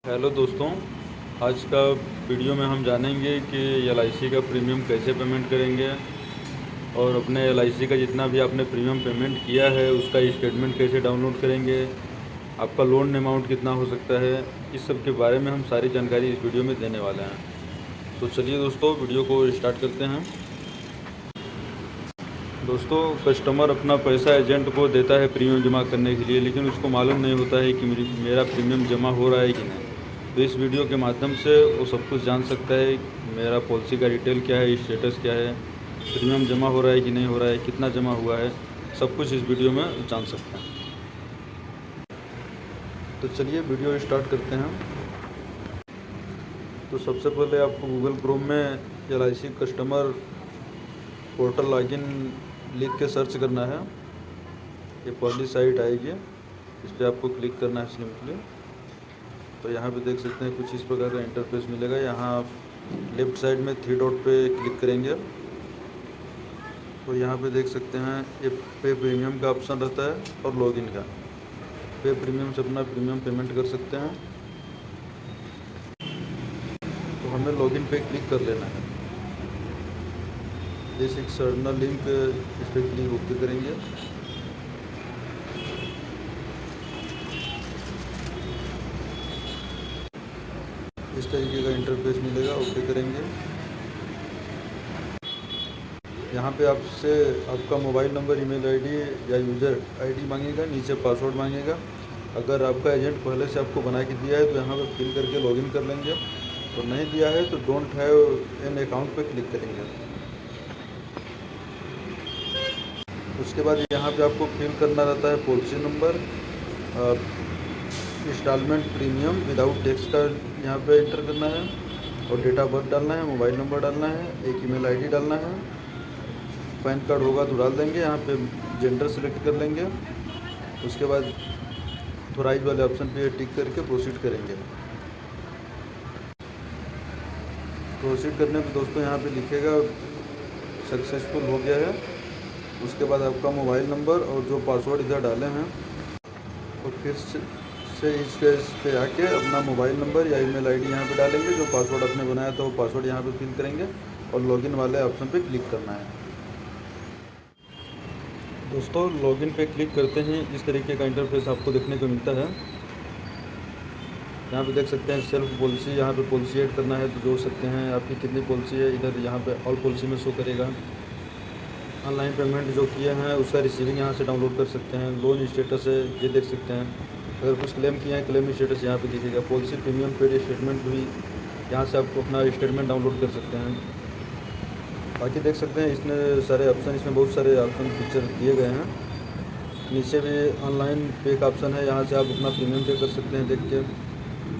Hello दोस्तों, आज का वीडियो में हम जानेंगे कि एलआईसी का प्रीमियम कैसे पेमेंट करेंगे और अपने एलआईसी का जितना भी आपने प्रीमियम पेमेंट किया है उसका स्टेटमेंट कैसे डाउनलोड करेंगे, आपका लोन अमाउंट कितना हो सकता है। इस सब के बारे में हम सारी जानकारी इस वीडियो में देने वाले हैं। तो चलिए दोस्तों, वीडियो को स्टार्ट करते हैं। दोस्तों, कस्टमर अपना पैसा एजेंट को देता है प्रीमियम जमा करने के लिए, लेकिन उसको मालूम नहीं होता है कि मेरा प्रीमियम जमा हो रहा है कि नहीं। तो इस वीडियो के माध्यम से वो सब कुछ जान सकता है, मेरा पॉलिसी का डिटेल क्या है, स्टेटस क्या है, प्रीमियम जमा हो रहा है कि नहीं हो रहा है, कितना जमा हुआ है, सब कुछ इस वीडियो में जान सकते हैं। तो चलिए वीडियो स्टार्ट करते हैं। तो सबसे पहले आपको गूगल क्रोम में एलआईसी कस्टमर पोर्टल लॉगिन लिख के सर्च करना है। ये पहली साइट आएगी, इस पर आपको क्लिक करना है सिंपली। तो यहाँ पे देख सकते हैं कुछ इस प्रकार का इंटरफेस मिलेगा। यहाँ आप लेफ़्ट साइड में थ्री डॉट पे क्लिक करेंगे तो यहाँ पे देख सकते हैं ये पे प्रीमियम का ऑप्शन रहता है और लॉगिन का। पे प्रीमियम से अपना प्रीमियम पेमेंट कर सकते हैं। तो हमें लॉगिन पे क्लिक कर लेना है। दिस एक्सटर्नल लिंक, इस पर क्लिक ओके करेंगे। इस तरीके का इंटरफेस मिलेगा, ओके करेंगे। यहाँ पे आपसे आपका मोबाइल नंबर, ईमेल आईडी या यूज़र आईडी मांगेगा, नीचे पासवर्ड मांगेगा। अगर आपका एजेंट पहले से आपको बना के दिया है तो यहाँ पे फिल करके लॉगिन कर लेंगे, और नहीं दिया है तो डोंट हैव एन अकाउंट पे क्लिक करेंगे। उसके बाद यहाँ पे आपको फिल करना रहता है policy number, installment premium without tax का यहाँ पे इंटर करना है, और डेट ऑफ बर्थ डालना है, मोबाइल नंबर डालना है, एक ईमेल आईडी डालना है, पैन कार्ड होगा तो डाल देंगे। यहाँ पे जेंडर सेलेक्ट कर लेंगे। उसके बाद ऑथोराइज वाले ऑप्शन पे टिक करके प्रोसीड करेंगे। प्रोसीड करने पे दोस्तों यहाँ पे लिखेगा सक्सेसफुल हो गया है। उसके बाद आपका मोबाइल नंबर और जो पासवर्ड इधर डाले हैं, और फिर से इस पेज पे आके अपना मोबाइल नंबर या ईमेल आईडी यहाँ पे डालेंगे। जो पासवर्ड आपने बनाया था वो पासवर्ड यहाँ पे फिल करेंगे और लॉगिन वाले ऑप्शन पे क्लिक करना है। दोस्तों, लॉगिन पे क्लिक करते ही इस तरीके का इंटरफेस आपको देखने को मिलता है। यहाँ पे देख सकते हैं सेल्फ पॉलिसी, यहाँ पे पॉलिसी ऐड करना है तो जोड़ सकते हैं, आपकी कितनी पॉलिसी है। इधर यहाँ पे ऑल पॉलिसी में शो करेगा। ऑनलाइन पेमेंट जो किए हैं उसका रिसीविंग यहाँ से डाउनलोड कर सकते हैं। लोन स्टेटस है ये देख सकते हैं। अगर कुछ क्लेम किए हैं, क्लेम स्टेटस यहाँ पे दिखेगा। पॉलिसी प्रीमियम पेड स्टेटमेंट भी यहाँ से आपको अपना स्टेटमेंट डाउनलोड कर सकते हैं। बाकी देख सकते हैं इसमें सारे ऑप्शन, इसमें बहुत सारे ऑप्शन फीचर दिए गए हैं। नीचे भी ऑनलाइन पे का ऑप्शन है, यहाँ से आप अपना प्रीमियम पे कर सकते हैं देख के।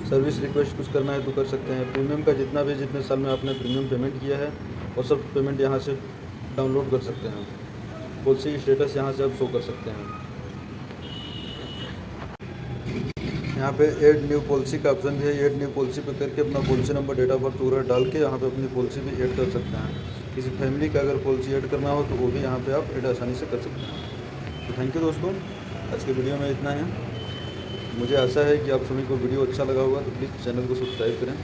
सर्विस रिक्वेस्ट कुछ करना है तो कर सकते हैं। प्रीमियम का जितने साल में आपने प्रीमियम पेमेंट किया है वो सब पेमेंट यहाँ से डाउनलोड कर सकते हैं। पॉलिसी स्टेटस यहाँ से आप शो कर सकते हैं। यहाँ पे ऐड न्यू पॉलिसी का ऑप्शन भी है। ऐड न्यू पॉलिसी पे करके अपना policy number, date of birth वगैरह डाल के यहाँ पे अपनी पॉलिसी भी ऐड कर सकते हैं। किसी फैमिली का अगर पॉलिसी ऐड करना हो तो वो भी यहाँ पे आप ऐड आसानी से कर सकते हैं। तो थैंक यू दोस्तों, आज के वीडियो में इतना है। मुझे आशा है कि आप सभी को वीडियो अच्छा लगा होगा, तो प्लीज़ चैनल को सब्सक्राइब करें।